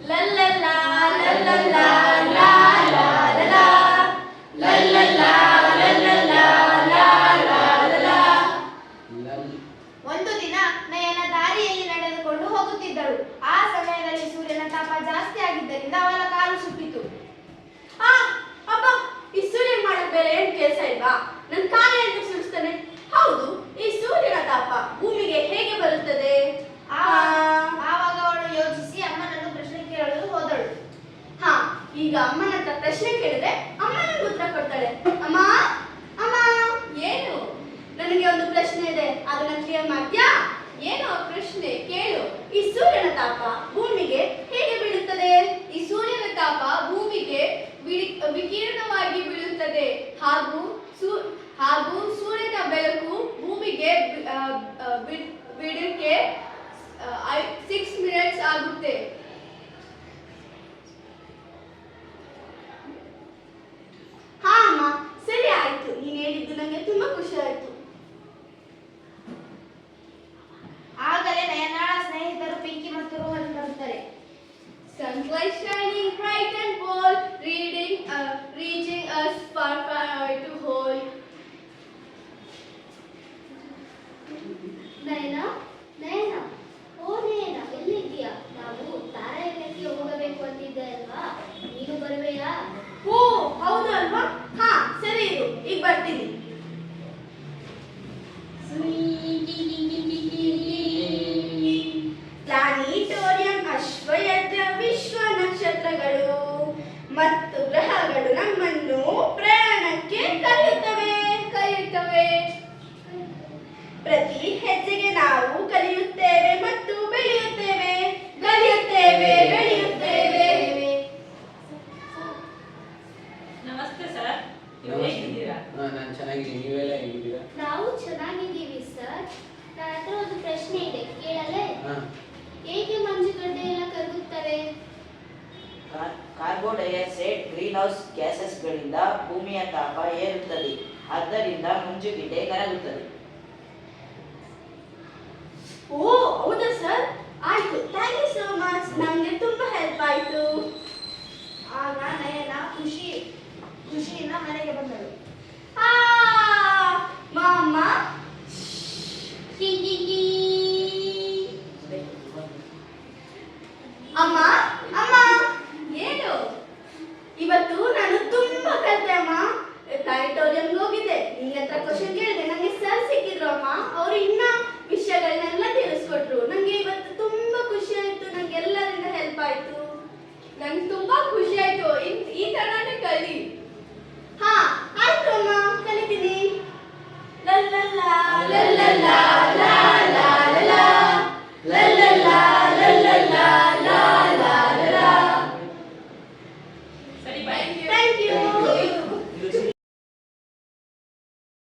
ಲಲ್ಲಲ್ಲಾ ಲಲ್ಲಲ್ಲಾ ಲಾ ಲಾ ಲಾ ಲಲ್ಲಲ್ಲಾ ಲಲ್ಲಲ್ಲಾ ಲಾ ಲಾ ಲಾ. ಒಂದು ದಿನ ನಯನ ದಾರಿಯಲ್ಲಿ ನಡೆದುಕೊಂಡು ಹೋಗುತ್ತಿದ್ದಳು. ಆ ಸಮಯದಲ್ಲಿ ಸೂರ್ಯನ ತಾಪ ಜಾಸ್ತಿ ಆಗಿದ್ದರಿಂದ ಅವಳ ಕಾಲು ಸುಟ್ಟಿತು. ಅಬ್ಬ, ಈ ಸೂರ್ಯ ಮಾಡಕ್ ಬೇರೆ ಏನ್ ಕೆಲಸ ಇಲ್ವಾ? ನನ್ ಕಾಲು ಎಂದು ಸುಡಿಸ್ತಾನೆ. ಹೌದು, ಈ ಸೂರ್ಯನ ತಾಪ ಭೂಮಿಗೆ ಹೇಗೆ ಬರುತ್ತದೆ? ಆವಾಗ ಅವಳು ಯೋಚಿಸಿ ಅಮ್ಮನನ್ನು ಪ್ರಶ್ನೆ ಕೇಳಲು ಹೋದಳು. ಈಗ ಅಮ್ಮನ ಹತ್ರ ಪ್ರಶ್ನೆ ಕೇಳಿದ್ರೆ ಅಮ್ಮ ನನಗೆ ಉತ್ತರ ಕೊಡ್ತಾಳೆ. ಅಮ್ಮ ಅಮ್ಮ, ಏನು? ನನಗೆ ಒಂದು ಪ್ರಶ್ನೆ ಇದೆ, ಅದನ್ನ ಕ್ಲಿಯರ್ ಮಾಡ್ತೀಯಾ? ಏನು ಆ ಪ್ರಶ್ನೆ? ಕೇಳು. ಈ ಸೂರ್ಯನ ತಾಪ ಭೂಮಿಗೆ ಹೇಗೆ ಬೀಳುತ್ತದೆ? ಈ ಸೂರ್ಯನ ತಾಪ ಭೂಮಿಗೆ ವಿಕಿರಣವಾಗಿ ಬೀಳುತ್ತದೆ ಹಾಗೂ ಸೂರ್ಯನ ಬೆಳಕು ಭೂಮಿಗೆ ಬಿಡಕ್ಕೆ 6 ಮಿನಿಟ್ಸ್ ಆಗುತ್ತೆ. ಅಮ್ಮ, ಸರಿ ಆಯ್ತು. ನೀನು ಹೇಳಿದ್ದು ನನಗೆ ತುಂಬಾ ಖುಷಿ ಆಯ್ತು. ಆಗಲೇ ನಯನಾಳ ಸ್ನೇಹಿತರು ಪಿಂಕಿ ಮತ್ತು ರೋಹನ್ ಬರುತ್ತಾರೆ. Sunlight shining bright and bold, reaching us far to hold. ನಯನ, ನಯನ, ಓ ನಯನ, ಎಲ್ಲಿದ್ದೀಯಾ? ನಾವು ತಾರಾಯಣಕ್ಕೆ ಹೋಗಬೇಕು ಅಂತಿದ್ದೆ ಅಲ್ವಾ? ನೀನು ಬರುವೆಯಾ? ಓ, ಹೌದು ಅಲ್ವಾ? ಸರಿ ಇರು, ಈಗ ಬರ್ತೀನಿ. ಪ್ಲಾನಿಟೋರಿಯಂ ಅಶ್ವಯದ ವಿಶ್ವ ನಕ್ಷತ್ರಗಳು ಮತ್ತು ಗ್ರಹಗಳು ನಮ್ಮನ್ನು ಪ್ರಯಾಣಕ್ಕೆ ಕರೆಯುತ್ತವೆ. ಪ್ರತಿ ಹೆಜ್ಜೆಗೆ ನಾವು ಕಲಿಯುತ್ತೇವೆ ಮತ್ತು ಬೆಳೆಯುತ್ತೇವೆ. ನಮಸ್ತೆ ಸರ್, ಹೇಗಿದ್ದೀರಾ? ನಾನು ಚೆನ್ನಾಗಿದ್ದೀನಿ, ನೀವೆಲ್ಲ ಹೇಗಿದ್ದೀರಾ? ನಾವು ಚೆನ್ನಾಗಿದ್ದೀವಿ ಸರ್. ನನ್ನ ಹತ್ರ ಒಂದು ಪ್ರಶ್ನೆ ಇದೆ, ಕೇಳಲೇ? ಏಕೆ ಮಂಜುಗಡ್ಡೆ ಎಲ್ಲ ಕರಗುತ್ತವೆ? ಕಾರ್ಬನ್ ಡೈಆಕ್ಸೈಡ್ ಗ್ರೀನ್ ಹೌಸ್ ಗ್ಯಾಸಸ್ಗಳಿಂದ ಭೂಮಿಯ ತಾಪ ಏರುತ್ತದೆ, ಆದ್ದರಿಂದ ಮಂಜುಗಡ್ಡೆ ಕರಗುತ್ತದೆ. ಓ, ಹೌದಾ ಸರ್? ಆಯ್ತು, ಥ್ಯಾಂಕ್ ಯು ಸೋ ಮಚ್. ನಮಗೆ ತುಂಬಾ ಹೆಲ್ಪ್ ಆಯ್ತು. ಆಗ ನಯನ ಖುಷಿಯಿಂದ ಮನೆಗೆ ಬಂದಳು. ಮಾಮ, ಅಮ್ಮ ಅಮ್ಮ, ಏನು? ಇವತ್ತು ನಾನು ತುಂಬಾ ಕಲಿತೆ ಅಮ್ಮ. ಪ್ಲಾನಿಟೋರಿಯಂಗೆ ಹೋಗಿದ್ದೆ, ನಿನ್ನ ಹತ್ರ ಕ್ವಶನ್ ಕೇಳಿದೆ. ನಂಗೆ ಸರ್ ಸಿಕ್ಕಿದ್ರು ಅಮ್ಮ. ಅವರು ಇನ್ನ ವಿಷಯಗಳನ್ನೆಲ್ಲ ತಿಳಿಸ್ಕೊಟ್ರು. ನಂಗೆ ಇವತ್ತು ತುಂಬಾ ಖುಷಿ ಆಯ್ತು. ನಂಗೆ ಎಲ್ಲರಿಂದ ಹೆಲ್ಪ್ ಆಯ್ತು. ನಂಗೆ ತುಂಬಾ ಖುಷಿ ಆಯ್ತು. ಈ ತರನೇ ಕಲಿ. ಆಯ್ತು ಅಮ್ಮ, ಕಲಿತೀನಿ. ಲಲ್ಲಲ್ಲಾ ಲಲ್ಲಲ್ಲಾ